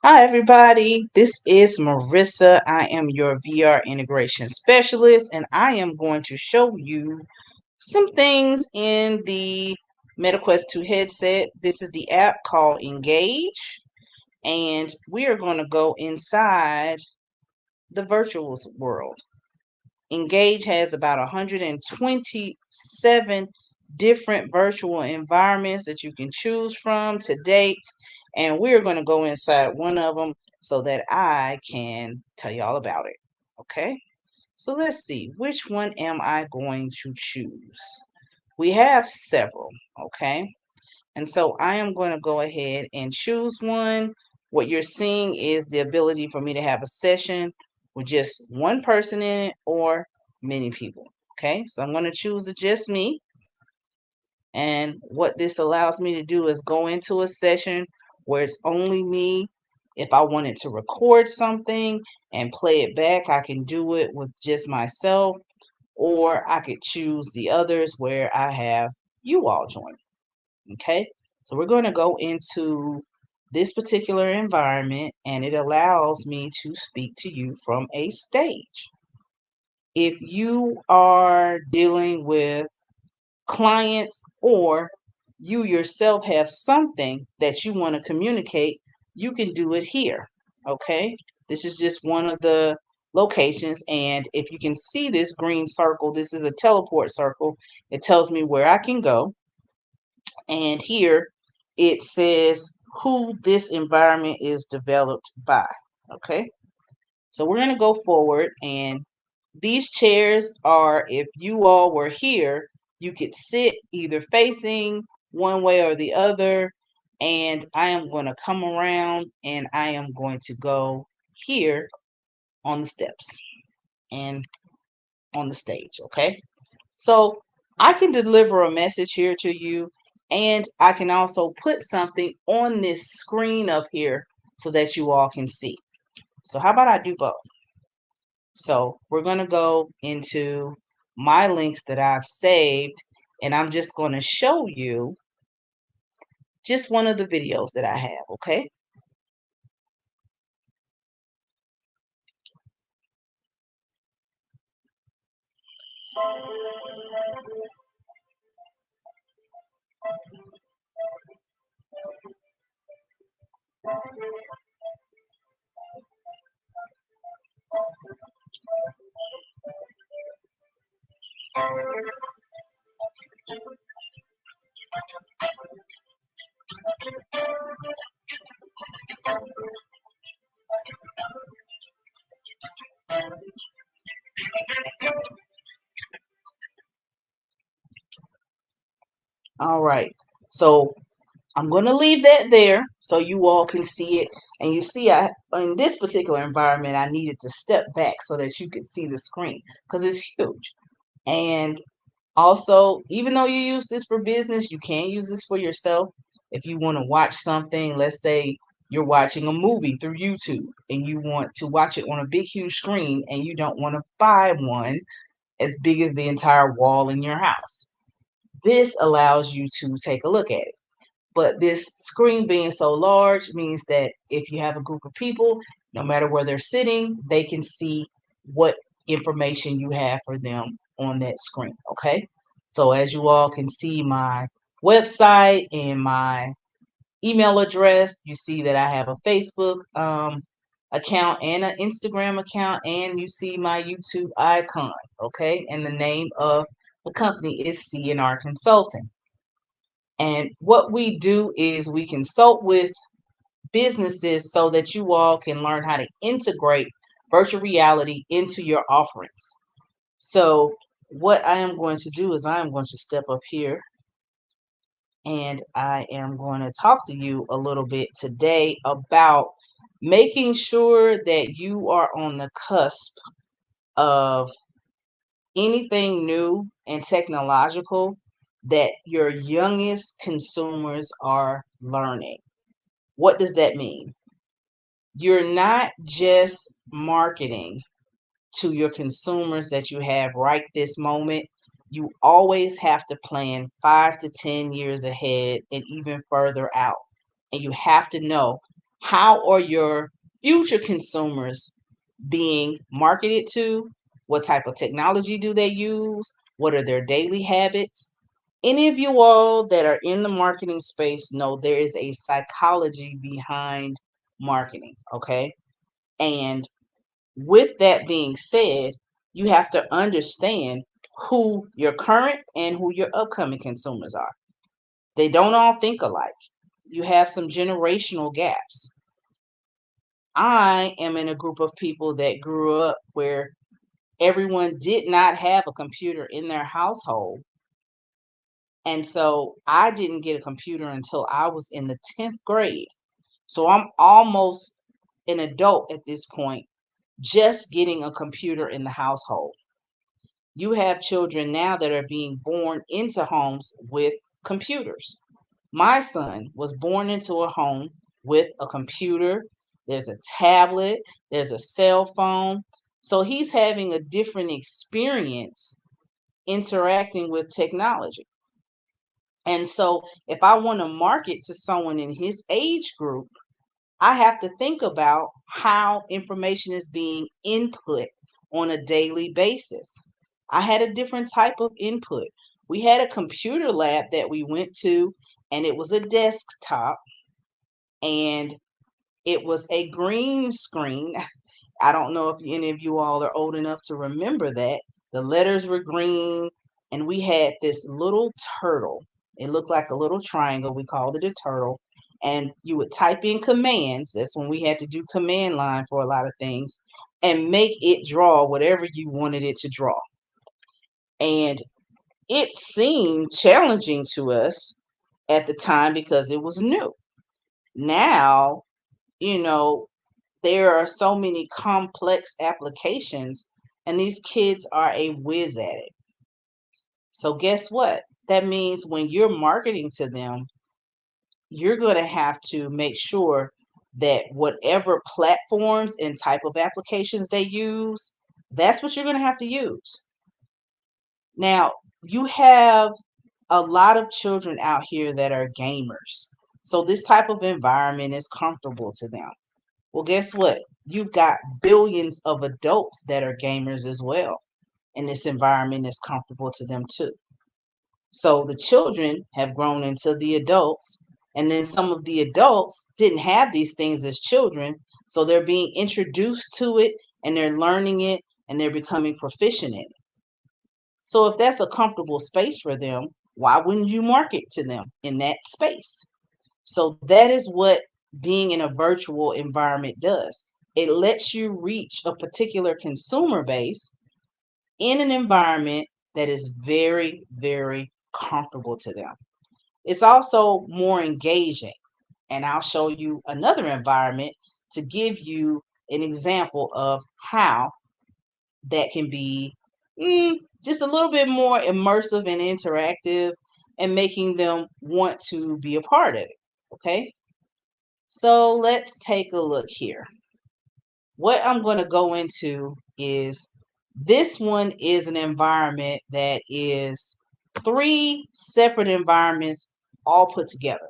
Hi, everybody. This is Marissa. I am your VR integration specialist, and I am going to show you some things in the MetaQuest 2 headset. This is the app called Engage, and we are going to go inside the virtual world. Engage has about 127 different virtual environments that you can choose from to date. And we're going to go inside one of them so that I can tell you all about it. Okay, so let's see, which one am I going to choose? We have several. Okay, and so I am going to go ahead and choose one. What you're seeing is the ability for me to have a session with just one person in it or many people. Okay, so I'm going to choose the just me. And what this allows me to do is go into a session where it's only me. If I wanted to record something and play it back, I can do it with just myself, or I could choose the others where I have you all join. Okay, so we're going to go into this particular environment and it allows me to speak to you from a stage. If you are dealing with clients or you yourself have something that you want to communicate, you can do it here. Okay, this is just one of the locations, and if you can see this green circle, this is a teleport circle. It tells me where I can go, and here it says who this environment is developed by. Okay, so we're going to go forward, and these chairs are, if you all were here, you could sit either facing one way or the other. And I am going to come around and I am going to go here on the steps and on the stage. Okay, so I can deliver a message here to you, and I can also put something on this screen up here so that you all can see. So how about I do both? So we're going to go into my links that I've saved, and I'm just going to show you just one of the videos that I have, okay? All right. So I'm going to leave that there so you all can see it. And you see, in this particular environment, I needed to step back so that you could see the screen because it's huge. And also, even though you use this for business, you can use this for yourself. If you want to watch something, let's say you're watching a movie through YouTube and you want to watch it on a big, huge screen and you don't want to buy one as big as the entire wall in your house. This allows you to take a look at it. But this screen being so large means that if you have a group of people, no matter where they're sitting, they can see what information you have for them on that screen. Okay. So as you all can see my website and my email address, you see that I have a Facebook account and an Instagram account, and you see my YouTube icon. Okay. And the name of the company is CNR Consulting. And what we do is we consult with businesses so that you all can learn how to integrate virtual reality into your offerings. So what I am going to do is I am going to step up here and I am going to talk to you a little bit today about making sure that you are on the cusp of anything new and technological that your youngest consumers are learning. What does that mean? You're not just marketing to your consumers that you have right this moment. You always have to plan 5 to 10 years ahead and even further out. And you have to know How are your future consumers being marketed to? What type of technology do they use? What are their daily habits? Any of you all that are in the marketing space know there is a psychology behind marketing, okay? And with that being said, you have to understand who your current and who your upcoming consumers are. They don't all think alike. You have some generational gaps. I am in a group of people that grew up where everyone did not have a computer in their household. And so I didn't get a computer until I was in the 10th grade. So I'm almost an adult at this point, just getting a computer in the household. You have children now that are being born into homes with computers. My son was born into a home with a computer, there's a tablet, there's a cell phone. So he's having a different experience interacting with technology. And so if I want to market to someone in his age group, I have to think about how information is being input on a daily basis. I had a different type of input. We had a computer lab that we went to, and it was a desktop, and it was a green screen. I don't know if any of you all are old enough to remember that. The letters were green, and we had this little turtle. It looked like a little triangle. We called it a turtle. And you would type in commands. That's when we had to do command line for a lot of things and make it draw whatever you wanted it to draw. And it seemed challenging to us at the time because it was new. Now, you know, there are so many complex applications, and these kids are a whiz at it. So, guess what? That means when you're marketing to them, you're going to have to make sure that whatever platforms and type of applications they use, that's what you're going to have to use. Now, you have a lot of children out here that are gamers. So, this type of environment is comfortable to them. Well, guess what? You've got billions of adults that are gamers as well, and this environment is comfortable to them too. So the children have grown into the adults, and then some of the adults didn't have these things as children, so they're being introduced to it and they're learning it and they're becoming proficient in it. So if that's a comfortable space for them, why wouldn't you market to them in that space? So that is what being in a virtual environment does. It lets you reach a particular consumer base in an environment that is very, very comfortable to them. It's also more engaging. And I'll show you another environment to give you an example of how that can be just a little bit more immersive and interactive and making them want to be a part of it. Okay. So let's take a look here. What I'm going to go into is this one is an environment that is three separate environments all put together.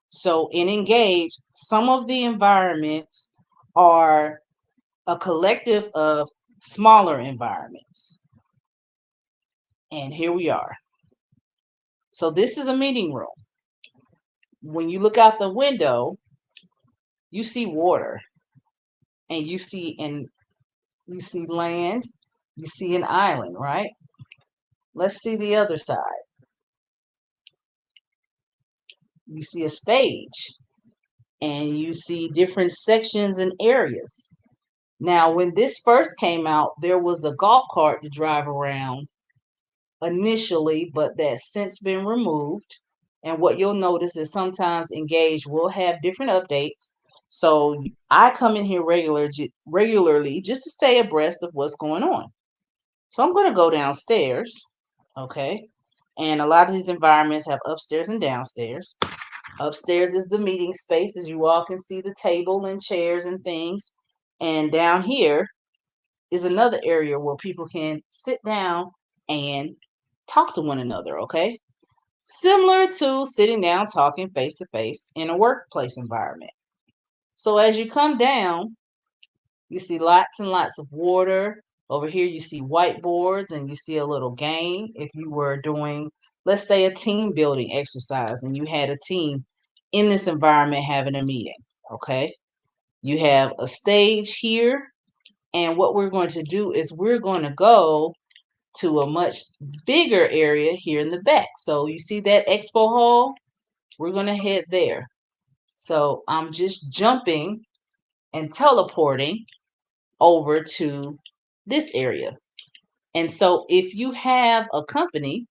So in Engage, some of the environments are a collective of smaller environments. And here we are. So this is a meeting room. When you look out the window, you see water and you see land, you see an island, right? Let's see the other side. You see a stage and you see different sections and areas. Now, when this first came out, there was a golf cart to drive around initially, but that's since been removed. And what you'll notice is sometimes Engage will have different updates. So I come in here regularly just to stay abreast of what's going on. So I'm going to go downstairs, okay? And a lot of these environments have upstairs and downstairs. Upstairs is the meeting space, as you all can see the table and chairs and things. And down here is another area where people can sit down and talk to one another, okay? Similar to sitting down talking face to face in a workplace environment. So as you come down, you see lots and lots of water. Over here, you see whiteboards and you see a little game. If you were doing, let's say, a team building exercise and you had a team in this environment having a meeting, okay? You have a stage here. And what we're going to do is we're going to go to a much bigger area here in the back. So you see that expo hall? We're going to head there. So I'm just jumping and teleporting over to this area. And so if you have a company,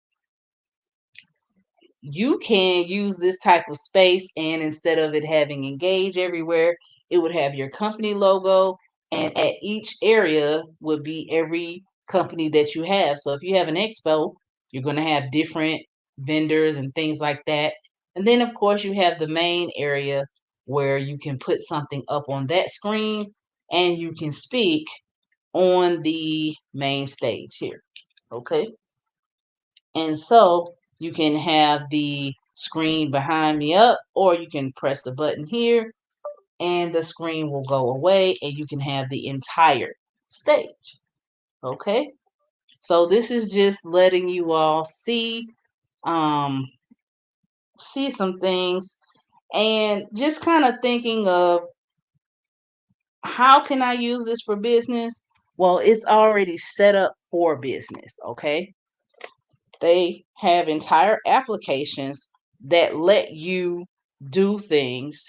you can use this type of space, and instead of it having engage everywhere, it would have your company logo, and at each area would be every company that you have. So if you have an expo, you're going to have different vendors and things like that. And then of course you have the main area where you can put something up on that screen and you can speak on the main stage here. Okay. And so you can have the screen behind me up, or you can press the button here and the screen will go away and you can have the entire stage. Okay. So this is just letting you all um, see some things and just kind of thinking of how can I use this for business? Well, it's already set up for business. Okay. They have entire applications that let you do things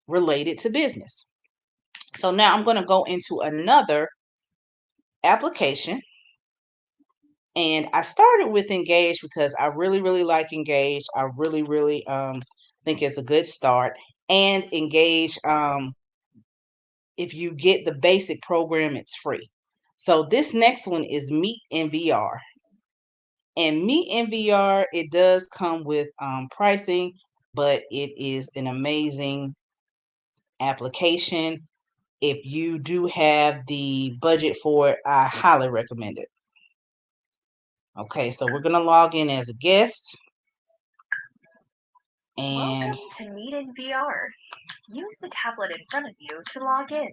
related to business. So now I'm going to go into another application. And I started with Engage because I really, really like Engage. I really, really think it's a good start. And Engage, if you get the basic program, it's free. So this next one is MeetinVR. And MeetinVR, it does come with pricing, but it is an amazing application. If you do have the budget for it, I highly recommend it. Okay, so we're going to log in as a guest. And welcome to MeetinVR. Use the tablet in front of you to log in.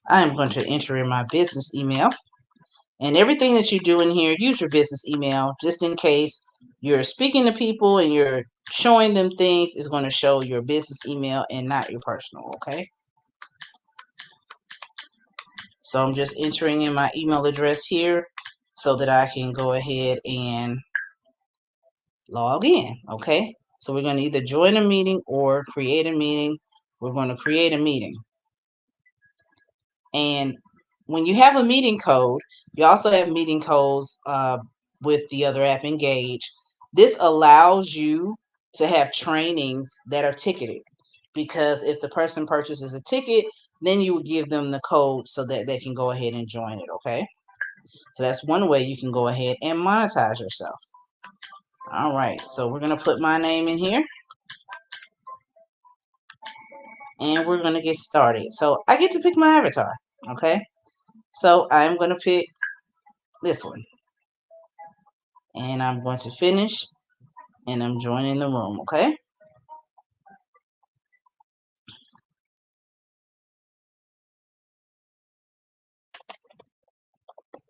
I'm going to enter in my business email. And everything that you do in here, use your business email just in case you're speaking to people and you're showing them things. It's going to show your business email and not your personal, okay? So I'm just entering in my email address here so that I can go ahead and log in, okay? So we're going to either join a meeting or create a meeting. We're going to create a meeting. And when you have a meeting code, you also have meeting codes with the other app, Engage. This allows you to have trainings that are ticketed, because if the person purchases a ticket, then you would give them the code so that they can go ahead and join it, okay? So that's one way you can go ahead and monetize yourself. All right, so we're going to put my name in here. And we're going to get started. So I get to pick my avatar, okay? So I'm going to pick this one. And I'm going to finish, and I'm joining the room, okay?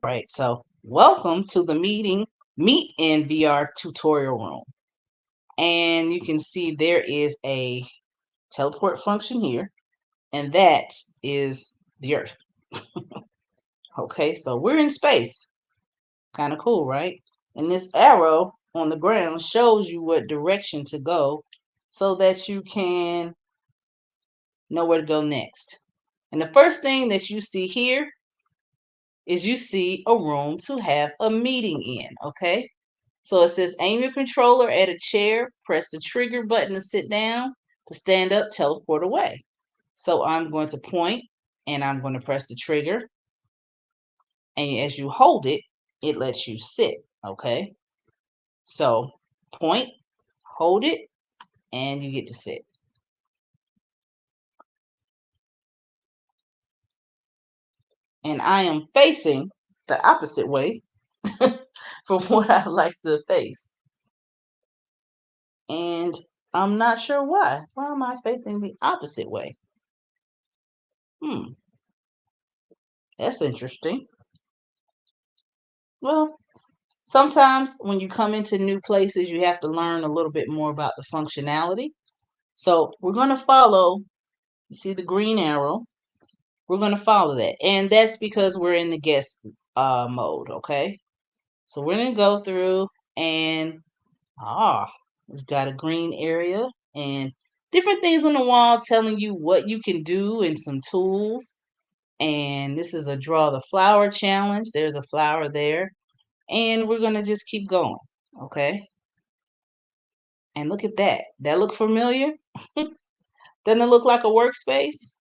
Right, so welcome to the MeetinVR tutorial room. And you can see there is a teleport function here, and that is the Earth. Okay, so we're in space. Kind of cool, right? And this arrow on the ground shows you what direction to go so that you can know where to go next. And the first thing that you see here is you see a room to have a meeting in, okay? So it says aim your controller at a chair, press the trigger button to sit down, to stand up, teleport away. So I'm going to point and I'm going to press the trigger. And as you hold it, it lets you sit, okay? So point, hold it, and you get to sit. And I am facing the opposite way from what I like to face. And I'm not sure why. Why am I facing the opposite way? That's interesting. Well, sometimes when you come into new places, you have to learn a little bit more about the functionality. So we're going to follow, you see the green arrow? We're going to follow that. And that's because we're in the guest mode, okay? So we're going to go through and, we've got a green area and different things on the wall telling you what you can do and some tools. And this is a draw the flower challenge. There's a flower there. And we're going to just keep going, okay? And look at that. That look familiar? Doesn't it look like a workspace?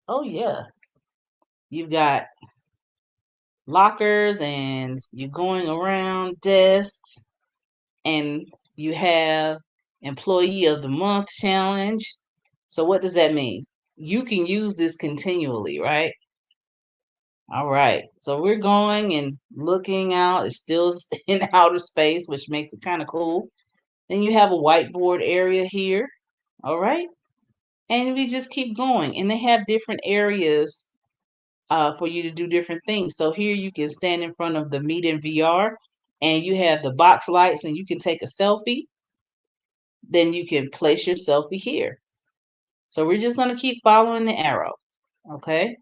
Oh, yeah. You've got lockers and you're going around desks and you have employee of the month challenge. So what does that mean? You can use this continually, right? All right. So we're going and looking out. It's still in outer space, which makes it kind of cool. Then you have a whiteboard area here. All right. And we just keep going. And they have different areas for you to do different things. So here you can stand in front of the MeetinVR and you have the box lights and you can take a selfie. Then you can place your selfie here. So we're just going to keep following the arrow. Okay.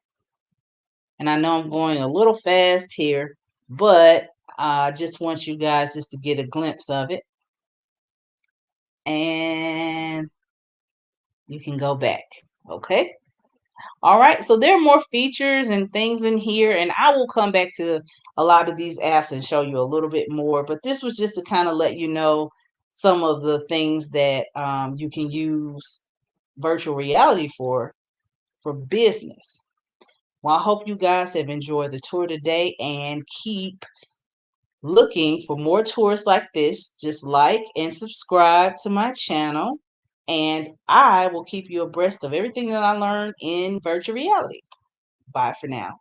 And I know I'm going a little fast here, but I just want you guys just to get a glimpse of it. And you can go back. Okay. All right. So there are more features and things in here, and I will come back to a lot of these apps and show you a little bit more. But this was just to kind of let you know some of the things that you can use virtual reality for business. Well, I hope you guys have enjoyed the tour today and keep looking for more tours like this. Just like and subscribe to my channel, and I will keep you abreast of everything that I learned in virtual reality. Bye for now.